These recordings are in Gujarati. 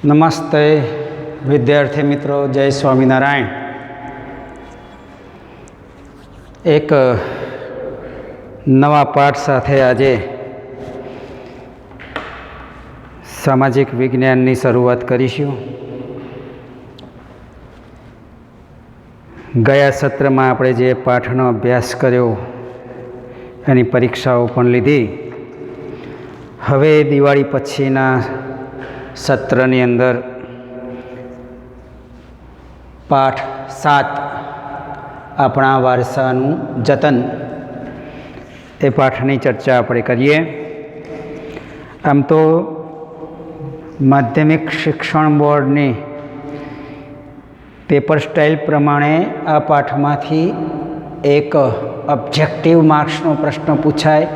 નમસ્તે વિદ્યાર્થી મિત્રો, જય સ્વામિનારાયણ। એક નવા પાઠ સાથે આજે સામાજિક વિજ્ઞાનની શરૂઆત કરીશું। ગયા સત્રમાં આપણે જે પાઠનો અભ્યાસ કર્યો એની પરીક્ષાઓ પણ લીધી। હવે દિવાળી પછીના સત્રની અંદર પાઠ 7 આપણા વારસાનું જતન એ પાઠની ચર્ચા આપણે કરીએ। આમ તો માધ્યમિક શિક્ષણ બોર્ડની પેપર સ્ટાઇલ પ્રમાણે આ પાઠમાંથી એક ઓબ્જેક્ટિવ માર્ક્સનો પ્રશ્ન પૂછાય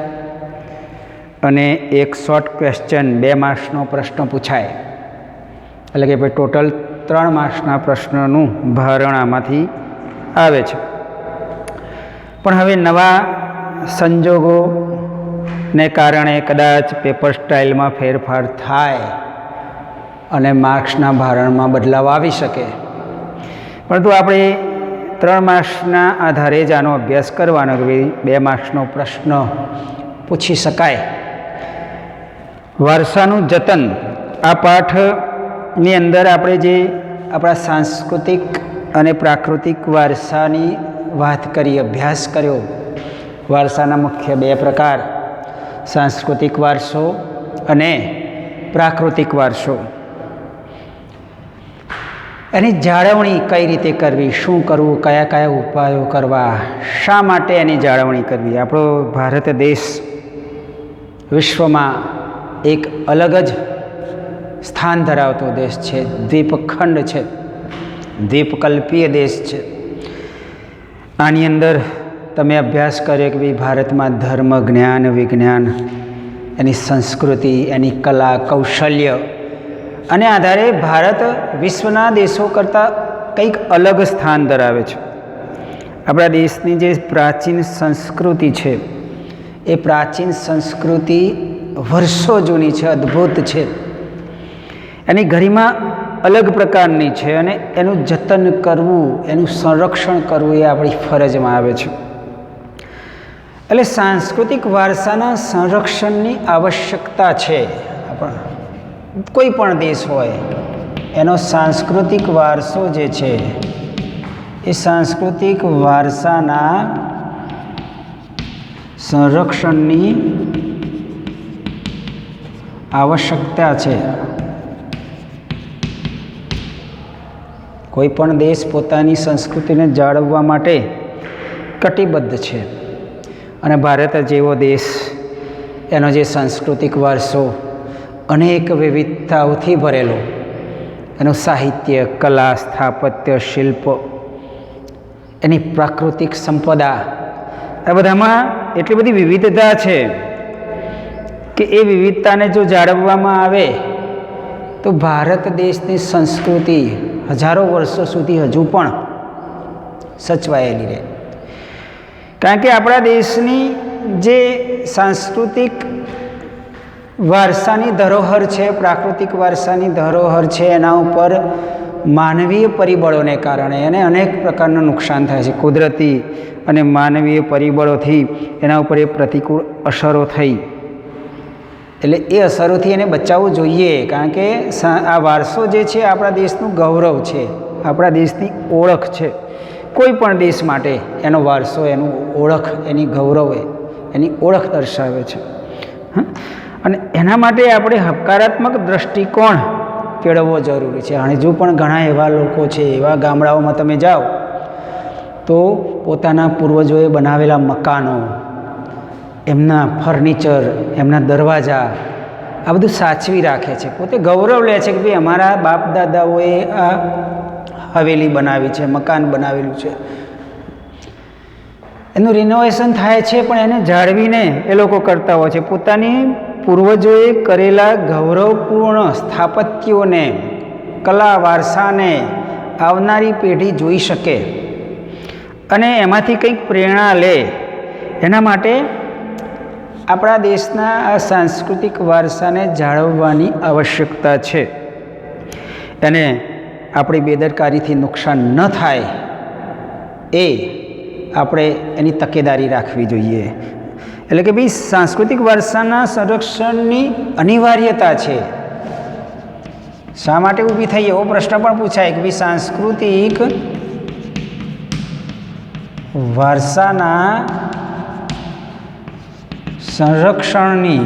અને એક શોર્ટ ક્વેશ્ચન 2 માર્ક્સનો પ્રશ્ન પૂછાય, એટલે કે ભાઈ ટોટલ 3 માર્ક્સના પ્રશ્નનું ભારણ આમાંથી આવે છે। પણ હવે નવા સંજોગોને કારણે કદાચ પેપર સ્ટાઇલમાં ફેરફાર થાય અને માર્ક્સના ભારણમાં બદલાવ આવી શકે, પરંતુ આપણે 3 માર્ક્સના આધારે જ આનો અભ્યાસ કરવાનો કે ભાઈ 2 માર્ક્સનો પ્રશ્ન પૂછી શકાય। વારસાનું જતન આ પાઠની અંદર આપણે જે આપણા સાંસ્કૃતિક અને પ્રાકૃતિક વારસાની વાત કરી, અભ્યાસ કર્યો। વારસાના મુખ્ય 2 પ્રકાર, સાંસ્કૃતિક વારસો અને પ્રાકૃતિક વારસો। એની જાળવણી કઈ રીતે કરવી, શું કરવું, કયા કયા ઉપાયો કરવા, શા માટે એની જાળવણી કરવી। આપણો ભારત દેશ વિશ્વમાં એક અલગ જ સ્થાન ધરાવતો દેશ છે, દ્વીપખંડ છે, દ્વીપકલ્પીય દેશ છે। આની અંદર તમે અભ્યાસ કર્યો કે ભાઈ ભારતમાં ધર્મ, જ્ઞાન, વિજ્ઞાન, એની સંસ્કૃતિ, એની કલા, કૌશલ્ય અને આધારે ભારત વિશ્વના દેશો કરતાં કંઈક અલગ સ્થાન ધરાવે છે। આપણા દેશની જે પ્રાચીન સંસ્કૃતિ છે એ પ્રાચીન સંસ્કૃતિ વર્ષો જૂની છે, અદ્ભુત છે, એની ગરિમા અલગ પ્રકારની છે અને એનું જતન કરવું, એનું સંરક્ષણ કરવું એ આપણી ફરજમાં આવે છે। એટલે સાંસ્કૃતિક વારસાના સંરક્ષણની આવશ્યકતા છે। કોઈ પણ દેશ હોય એનો સાંસ્કૃતિક વારસો જે છે એ સાંસ્કૃતિક વારસાના સંરક્ષણની આવશ્યકતા છે। કોઈ પણ દેશ પોતાની સંસ્કૃતિને જાળવવા માટે કટિબદ્ધ છે અને ભારત જેવો દેશ, એનો જે સાંસ્કૃતિક વારસો અનેક વિવિધતાઓથી ભરેલો, એનું સાહિત્ય, કલા, સ્થાપત્ય, શિલ્પ, એની પ્રાકૃતિક સંપદા, આ બધામાં એટલી બધી વિવિધતા છે કે એ વિવિધતાને જો જાળવવામાં આવે તો ભારત દેશની સંસ્કૃતિ હજારો વર્ષો સુધી હજુ પણ સચવાયેલી રહે। કારણ કે આપણા દેશની જે સાંસ્કૃતિક વારસાની ધરોહર છે, પ્રાકૃતિક વારસાની ધરોહર છે, એના ઉપર માનવીય પરિબળોને કારણે એને અનેક પ્રકારનું નુકસાન થાય છે। કુદરતી અને માનવીય પરિબળોથી એના ઉપર એ પ્રતિકૂળ અસરો થઈ, એટલે એ અસરોથી એને બચાવવું જોઈએ। કારણ કે આ વારસો જે છે આપણા દેશનું ગૌરવ છે, આપણા દેશની ઓળખ છે। કોઈ પણ દેશ માટે એનો વારસો, એનું ઓળખ, એની ગૌરવ, એની ઓળખ દર્શાવે છે। અને એના માટે આપણે હકારાત્મક દૃષ્ટિકોણ કેળવવો જરૂરી છે। હજુ પણ ઘણા એવા લોકો છે, એવા ગામડાઓમાં તમે જાઓ તો પોતાના પૂર્વજોએ બનાવેલા મકાનો, એમના ફર્નિચર, એમના દરવાજા, આ બધું સાચવી રાખે છે, પોતે ગૌરવ લે છે કે ભાઈ અમારા બાપ દાદાઓએ આ હવેલી બનાવી છે, મકાન બનાવેલું છે, એનું રિનોવેશન થાય છે, પણ એને જાળવીને એ લોકો કરતા હોય છે। પોતાની પૂર્વજોએ કરેલા ગૌરવપૂર્ણ સ્થાપત્યોને, કલા વારસાને આવનારી પેઢી જોઈ શકે અને એમાંથી કંઈક પ્રેરણા લે, એના માટે આપણા દેશના આ સાંસ્કૃતિક વારસાને જાળવવાની આવશ્યકતા છે। એને આપણી બેદરકારીથી નુકસાન ન થાય એ આપણે એની તકેદારી રાખવી જોઈએ. એટલે કે ભાઈ સાંસ્કૃતિક વારસાના સંરક્ષણની અનિવાર્યતા છે. શા માટે ઊભી થઈ એવો પ્રશ્ન પણ પૂછાય કે ભાઈ સાંસ્કૃતિક વારસાના સંરક્ષણની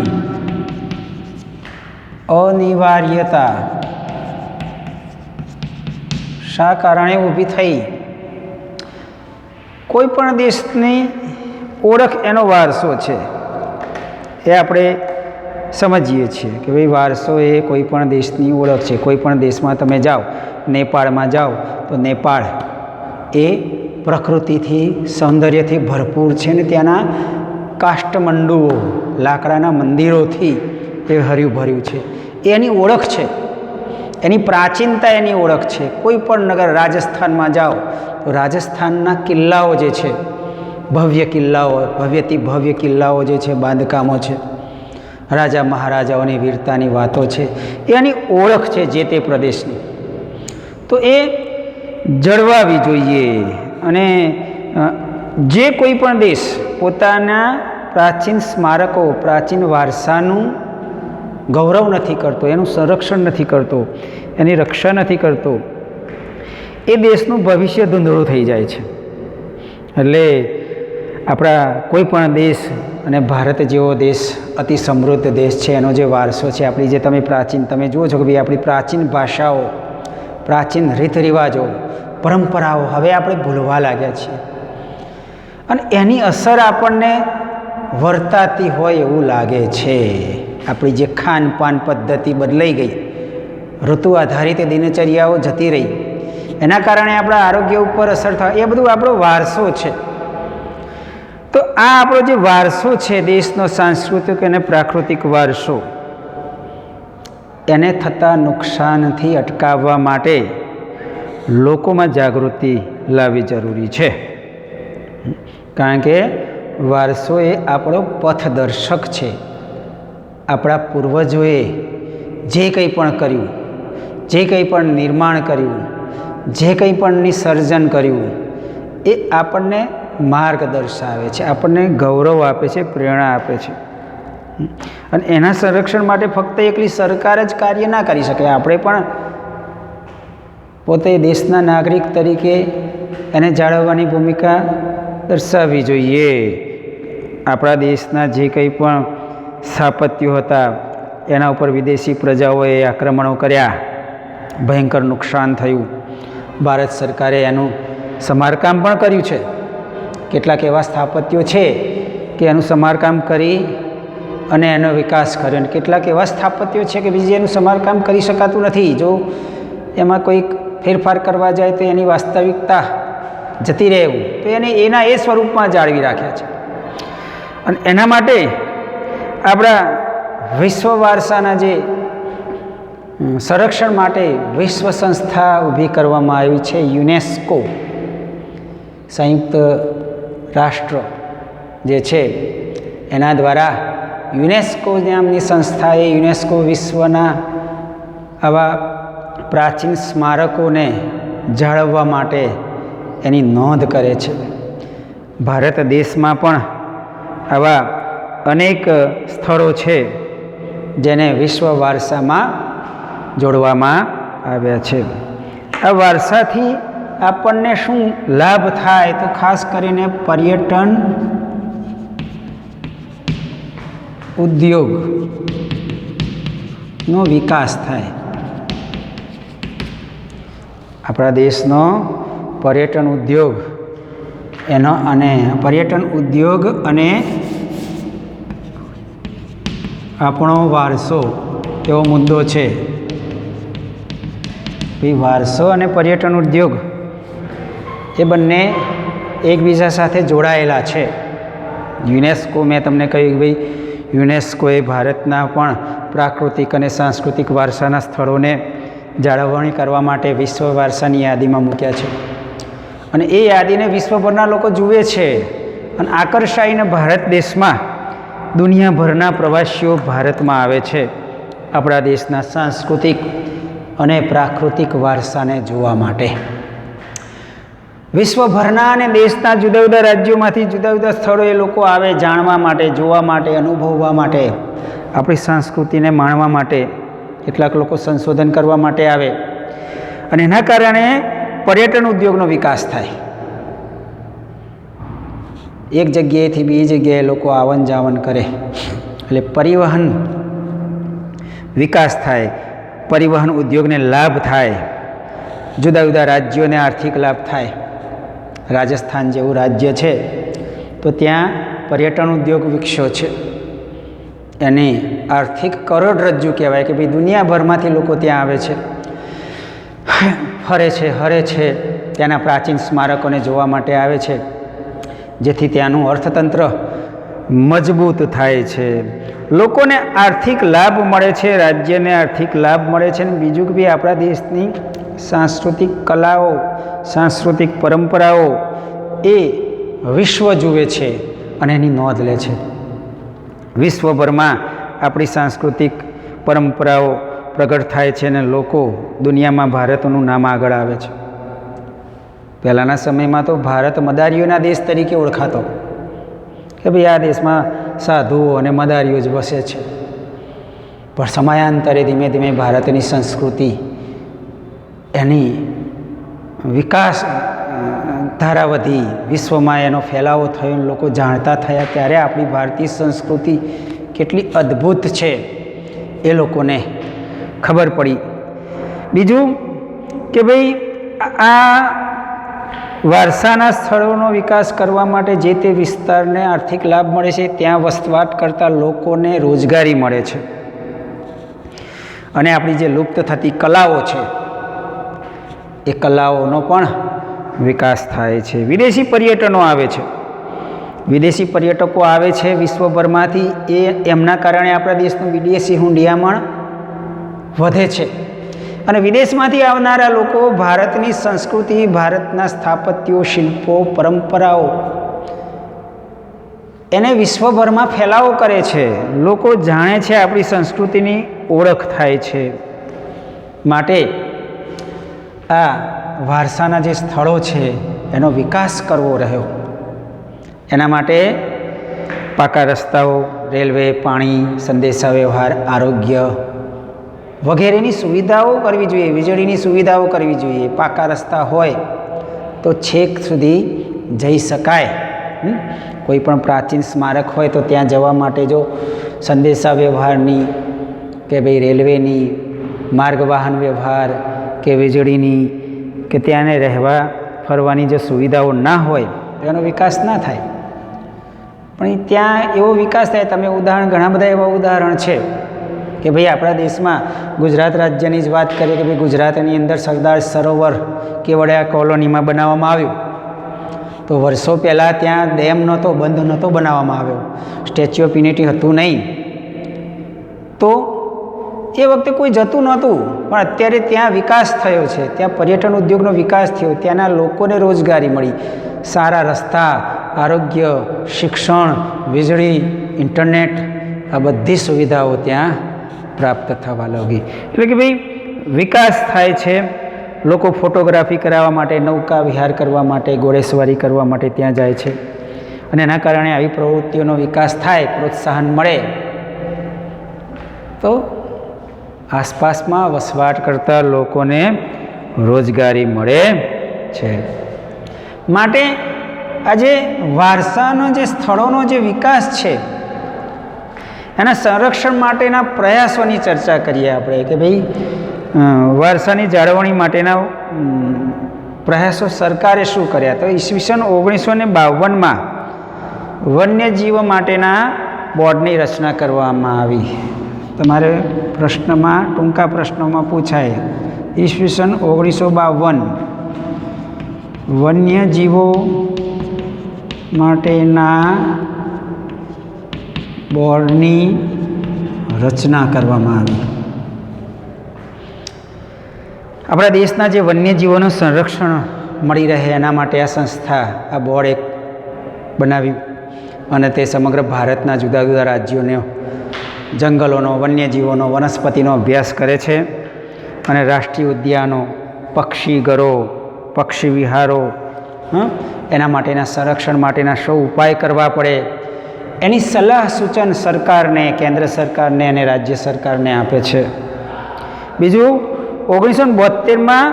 અનિવાર્યતા શા કારણે ઊભી થઈ? કોઈ પણ દેશની ઓળખ એનો વારસો છે એ આપણે સમજીએ છીએ કે ભાઈ વારસો એ કોઈ પણ દેશની ઓળખ છે. કોઈ પણ દેશમાં તમે જાઓ, નેપાળમાં જાઓ તો નેપાળ એ પ્રકૃતિથી સૌંદર્યથી ભરપૂર છે ને ત્યાંના કાષ્ઠમંડુઓ લાકડાના મંદિરોથી એ હર્યું ભર્યું છે. એ એની ઓળખ છે, એની પ્રાચીનતા એની ઓળખ છે. કોઈ પણ નગર, રાજસ્થાનમાં જાઓ તો રાજસ્થાનના કિલ્લાઓ જે છે, ભવ્ય કિલ્લાઓ, ભવ્યથી ભવ્ય કિલ્લાઓ જે છે, બાંધકામો છે, રાજા મહારાજાઓની વીરતાની વાતો છે, એની ઓળખ છે જે તે પ્રદેશની. તો એ જળવાવી જોઈએ. અને જે કોઈ પણ દેશ પોતાના પ્રાચીન સ્મારકો, પ્રાચીન વારસાનું ગૌરવ નથી કરતો, એનું સંરક્ષણ નથી કરતો, એની રક્ષા નથી કરતો, એ દેશનું ભવિષ્ય ધૂંધળું થઈ જાય છે. એટલે આપણા કોઈ પણ દેશ, અને ભારત જેવો દેશ અતિ સમૃદ્ધ દેશ છે, એનો જે વારસો છે, આપણી જે તમે જુઓ છો કે ભાઈ આપણી પ્રાચીન ભાષાઓ, પ્રાચીન રીત રિવાજો, પરંપરાઓ હવે આપણે ભૂલવા લાગ્યા છીએ. અને એની અસર આપણને વર્તાતી હોય એવું લાગે છે. આપણી જે ખાનપાન પદ્ધતિ બદલાઈ ગઈ, ઋતુ આધારિત દિનચર્યાઓ જતી રહી, એના કારણે આપણા આરોગ્ય ઉપર અસર થાય, એ બધું આપણો વારસો છે. તો આ આપણો જે વારસો છે, દેશનો સાંસ્કૃતિક અને પ્રાકૃતિક વારસો, એને થતા નુકસાનથી અટકાવવા માટે લોકોમાં જાગૃતિ લાવવી જરૂરી છે. કારણ કે વારસો એ આપણો પથદર્શક છે. આપણા પૂર્વજોએ જે કંઈ પણ કર્યું, જે કંઈ પણ નિર્માણ કર્યું, જે કંઈ પણ નિસર્જન કર્યું, એ આપણને માર્ગ દર્શાવે છે, આપણને ગૌરવ આપે છે, પ્રેરણા આપે છે. અને એના સંરક્ષણ માટે ફક્ત એકલી સરકાર જ કાર્ય ના કરી શકે. આપણે પણ પોતે દેશના નાગરિક તરીકે એને જાળવવાની ભૂમિકા દર્શાવવી જોઈએ. આપણા દેશના જે કંઈ પણ સ્થાપત્યો હતા એના ઉપર વિદેશી પ્રજાઓએ આક્રમણો કર્યા, ભયંકર નુકસાન થયું. ભારત સરકારે એનું સમારકામ પણ કર્યું છે. કેટલાક એવા સ્થાપત્યો છે કે એનું સમારકામ કરી અને એનો વિકાસ કર્યો, અને કેટલાક એવા સ્થાપત્યો છે કે બીજી એનું સમારકામ કરી શકાતું નથી. જો એમાં કોઈક ફેરફાર કરવા જાય તો એની વાસ્તવિકતા જતી રહે એવું, તો એને એના એ સ્વરૂપમાં જાળવી રાખ્યા છે. અને એના માટે આપણા વિશ્વ વારસાના જે સંરક્ષણ માટે વિશ્વ સંસ્થા ઊભી કરવામાં આવી છે, યુનેસ્કો, સંયુક્ત રાષ્ટ્ર જે છે એના દ્વારા યુનેસ્કો નામની સંસ્થાએ યુનેસ્કો વિશ્વના આવા પ્રાચીન સ્મારકોને જાળવવા માટે એની નોંધ કરે છે. ભારત દેશમાં પણ આવા અનેક સ્થળો છે જેને વિશ્વ વારસામાં જોડવામાં આવ્યા છે. આ વારસાથી આપણને શું લાભ થાય? તો ખાસ કરીને પર્યટન ઉદ્યોગનો વિકાસ થાય. આપણા દેશનો પર્યટન ઉદ્યોગ અને આપણો વારસો એવો મુદ્દો છે. વારસો અને પર્યટન ઉદ્યોગ એ બંને એકબીજા સાથે જોડાયેલા છે. યુનેસ્કો, મેં તમને કહ્યું કે ભાઈ યુનેસ્કોએ ભારતના પણ પ્રાકૃતિક અને સાંસ્કૃતિક વારસાના સ્થળોને જાળવણી કરવા માટે વિશ્વ વારસાની યાદીમાં મૂક્યા છે. અને એ યાદીને વિશ્વભરના લોકો જુએ છે અને આકર્ષાઈને ભારત દેશમાં દુનિયાભરના પ્રવાસીઓ ભારતમાં આવે છે. આપણા દેશના સાંસ્કૃતિક અને પ્રાકૃતિક વારસાને જોવા માટે. વિશ્વભરના અને દેશના જુદા જુદા રાજ્યોમાંથી જુદા જુદા સ્થળોએ લોકો આવે જાણવા માટે, જોવા માટે, અનુભવવા માટે, આપણી સંસ્કૃતિને માણવા માટે. કેટલાક લોકો સંશોધન કરવા માટે આવે અને એના કારણે પર્યટન ઉદ્યોગનો વિકાસ થાય. એક જગ્યાએથી બીજી જગ્યાએ લોકો આવન જાવન કરે એટલે પરિવહન વિકાસ થાય, પરિવહન ઉદ્યોગને લાભ થાય, જુદા જુદા રાજ્યોને આર્થિક લાભ થાય. રાજસ્થાન જેવું રાજ્ય છે તો ત્યાં પર્યટન ઉદ્યોગ વિકસ્યો છે. એને આર્થિક કરોડરજ્જુ કહેવાય કે ભાઈ દુનિયાભરમાંથી લોકો ત્યાં આવે છે, ફરે છે, હરે છે, ત્યાંના પ્રાચીન સ્મારકોને જોવા માટે આવે છે, જેથી ત્યાંનું અર્થતંત્ર મજબૂત થાય છે, લોકોને આર્થિક લાભ મળે છે, રાજ્યને આર્થિક લાભ મળે છે. અને બીજું કે ભાઈ આપણા દેશની સાંસ્કૃતિક કલાઓ, સાંસ્કૃતિક પરંપરાઓ એ વિશ્વ જુએ છે અને એની નોંધ લે છે. વિશ્વભરમાં આપણી સાંસ્કૃતિક પરંપરાઓ પ્રગટ થાય છે અને લોકો દુનિયામાં ભારતનું નામ આગળ આવે છે. પહેલાંના સમયમાં તો ભારત મદારીઓના દેશ તરીકે ઓળખાતો કે ભાઈ આ દેશમાં સાધુઓ અને મદારીઓ જ વસે છે. પણ સમયાંતરે ધીમે ધીમે ભારતની સંસ્કૃતિ એની વિકાસ ધારા વધી, વિશ્વમાં એનો ફેલાવો થયો, લોકો જાણતા થયા, ત્યારે આપણી ભારતીય સંસ્કૃતિ કેટલી અદ્ભુત છે એ લોકોને ખબર પડી. બીજું કે ભાઈ આ વારસાના સ્થળોનો વિકાસ કરવા માટે જે તે વિસ્તારને આર્થિક લાભ મળે છે, ત્યાં વસવાટ કરતા લોકોને રોજગારી મળે છે અને આપણી જે લુપ્ત થતી કલાઓ છે એ કલાઓનો પણ વિકાસ થાય છે. વિદેશી પર્યટનો આવે છે, વિદેશી પર્યટકો આવે છે વિશ્વભરમાંથી. એમના કારણે આપણા દેશનું વિદેશી હુંડિયામણ વધે છે અને વિદેશમાંથી આવનારા લોકો ભારતની સંસ્કૃતિ, ભારતના સ્થાપત્યો, શિલ્પો, પરંપરાઓ એને વિશ્વભરમાં ફેલાવો કરે છે. લોકો જાણે છે, આપણી સંસ્કૃતિની ઓળખ થાય છે. માટે આ વારસાના જે સ્થળો છે એનો વિકાસ કરવો રહ્યો. એના માટે પાકા રસ્તાઓ, રેલવે, પાણી, સંદેશા વ્યવહાર, આરોગ્ય વગેરેની સુવિધાઓ કરવી જોઈએ, વીજળીની સુવિધાઓ કરવી જોઈએ. પાકા રસ્તા હોય તો છેક સુધી જઈ શકાય. કોઈ પણ પ્રાચીન સ્મારક હોય તો ત્યાં જવા માટે જો સંદેશા વ્યવહારની કે ભાઈ રેલવેની, માર્ગ વાહન વ્યવહાર કે વીજળીની કે ત્યાંને રહેવા ફરવાની જો સુવિધાઓ ના હોય તો એનો વિકાસ ના થાય. પણ ત્યાં એવો વિકાસ થાય. તમે ઉદાહરણ, ઘણા બધા એવા ઉદાહરણ છે કે ભાઈ આપણા દેશમાં ગુજરાત રાજ્યની જ વાત કરીએ કે ભાઈ ગુજરાતની અંદર સરદાર સરોવર કેવડિયા કોલોનીમાં બનાવવામાં આવ્યું. તો વર્ષો પહેલાં ત્યાં ડેમ નહોતો, બંધ નહોતો બનાવવામાં આવ્યો, સ્ટેચ્યુ ઓફ યુનિટી હતું નહીં. તો એ વખતે કોઈ જતું નહોતું, પણ અત્યારે ત્યાં વિકાસ થયો છે, ત્યાં પર્યટન ઉદ્યોગનો વિકાસ થયો, ત્યાંના લોકોને રોજગારી મળી, સારા રસ્તા, આરોગ્ય, શિક્ષણ, વીજળી, ઇન્ટરનેટ, આ બધી સુવિધાઓ ત્યાં પ્રાપ્ત થવા લાગી. એટલે કે ભાઈ વિકાસ થાય છે. લોકો ફોટોગ્રાફી કરાવવા માટે, નૌકા વિહાર કરવા માટે, ઘોડેસવારી કરવા માટે ત્યાં જાય છે અને એના કારણે આવી પ્રવૃત્તિઓનો વિકાસ થાય, પ્રોત્સાહન મળે તો આસપાસમાં વસવાટ કરતા લોકોને રોજગારી મળે છે. માટે આજે વારસાનો જે સ્થળોનો જે વિકાસ છે એના સંરક્ષણ માટેના પ્રયાસોની ચર્ચા કરીએ આપણે કે ભાઈ વારસાની જાળવણી માટેના પ્રયાસો સરકારે શું કર્યા. તો ઈસવીસન 1952માં વન્યજીવો માટેના બોર્ડની રચના કરવામાં આવી. તમારે પ્રશ્નમાં, ટૂંકા પ્રશ્નોમાં પૂછાય, ઈસવીસન 1952 વન્યજીવો માટેના બોર્ડની રચના કરવામાં આવી. આપણા દેશના જે વન્યજીવોનું સંરક્ષણ મળી રહે એના માટે આ સંસ્થા, આ બોર્ડ એક બનાવ્યું અને તે સમગ્ર ભારતના જુદા જુદા રાજ્યોને જંગલોનો, વન્યજીવોનો, વનસ્પતિનો અભ્યાસ કરે છે અને રાષ્ટ્રીય ઉદ્યાનો, પક્ષી ઘરો, પક્ષી વિહારો, એના માટેના સંરક્ષણ માટેના શું ઉપાય કરવા પડે એની સલાહ સૂચન સરકારને, કેન્દ્ર સરકારને અને રાજ્ય સરકારને આપે છે. બીજું 1972માં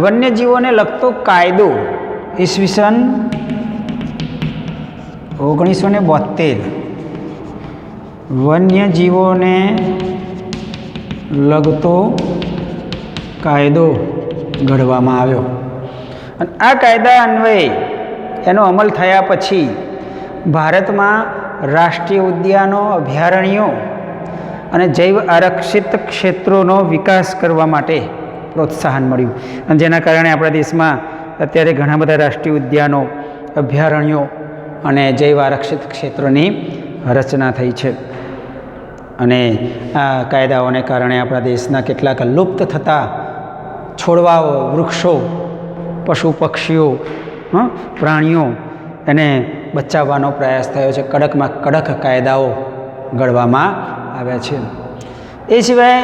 વન્યજીવોને લગતો કાયદો ઈસવીસન 1972 વન્યજીવોને લગતો કાયદો ઘડવામાં આવ્યો અને આ કાયદા અન્વયે એનો અમલ થયા પછી ભારતમાં રાષ્ટ્રીય ઉદ્યાનો, અભયારણ્યો અને જૈવ આરક્ષિત ક્ષેત્રોનો વિકાસ કરવા માટે પ્રોત્સાહન મળ્યું અને જેના કારણે આપણા દેશમાં અત્યારે ઘણા બધા રાષ્ટ્રીય ઉદ્યાનો, અભયારણ્યો અને જૈવ આરક્ષિત ક્ષેત્રોની રચના થઈ છે. અને આ કાયદાઓને કારણે આપણા દેશના કેટલાક લુપ્ત થતા છોડવાઓ, વૃક્ષો, પશુ પક્ષીઓ, પ્રાણીઓ એને બચાવવાનો પ્રયાસ થયો છે. કડકમાં કડક કાયદાઓ ઘડવામાં આવ્યા છે. એ સિવાય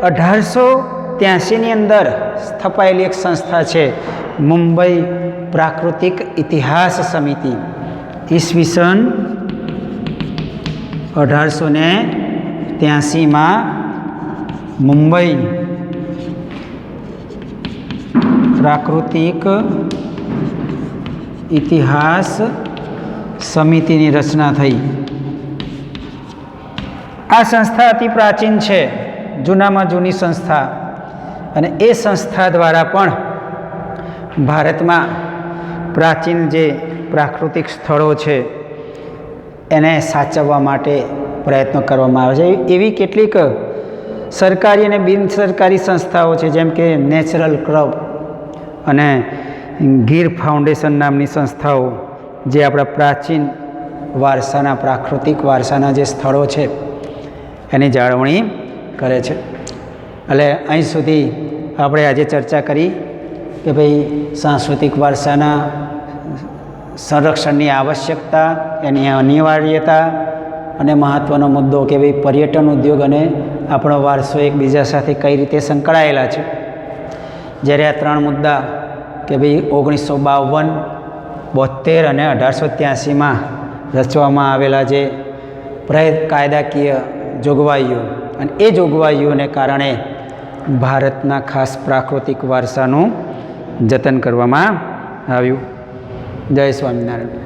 1883ની અંદર સ્થપાયેલી એક સંસ્થા છે મુંબઈ પ્રાકૃતિક ઇતિહાસ સમિતિ. ઈસવીસન 1883માં મુંબઈ પ્રાકૃતિક ઇતિહાસ સમિતિની રચના થઈ. આ સંસ્થા અતિ પ્રાચીન છે, જૂનામાં જૂની સંસ્થા, અને એ સંસ્થા દ્વારા પણ ભારતમાં પ્રાચીન જે પ્રાકૃતિક સ્થળો છે એને સાચવવા માટે પ્રયત્નો કરવામાં આવે છે. એવી કેટલીક સરકારી અને બિનસરકારી સંસ્થાઓ છે, જેમ કે નેચરલ ક્લબ અને ગીર ફાઉન્ડેશન નામની સંસ્થાઓ, જે આપણા પ્રાચીન વારસાના, પ્રાકૃતિક વારસાના જે સ્થળો છે એની જાળવણી કરે છે. એટલે અહીં સુધી આપણે આજે ચર્ચા કરી કે ભાઈ સાંસ્કૃતિક વારસાના સંરક્ષણની આવશ્યકતા, એની અનિવાર્યતા અને મહત્ત્વનો મુદ્દો કે ભાઈ પર્યટન ઉદ્યોગ અને આપણો વારસો એકબીજા સાથે કઈ રીતે સંકળાયેલા છે. જ્યારે આ ત્રણ મુદ્દા કે ભાઈ 1952, 72 અને 1883માં રચવામાં આવેલા જે કાયદાકીય જોગવાઈઓ, અને એ જોગવાઈઓને કારણે ભારતના ખાસ પ્રાકૃતિક વારસાનું જતન કરવામાં આવ્યું. જય સ્વામિનારાયણ.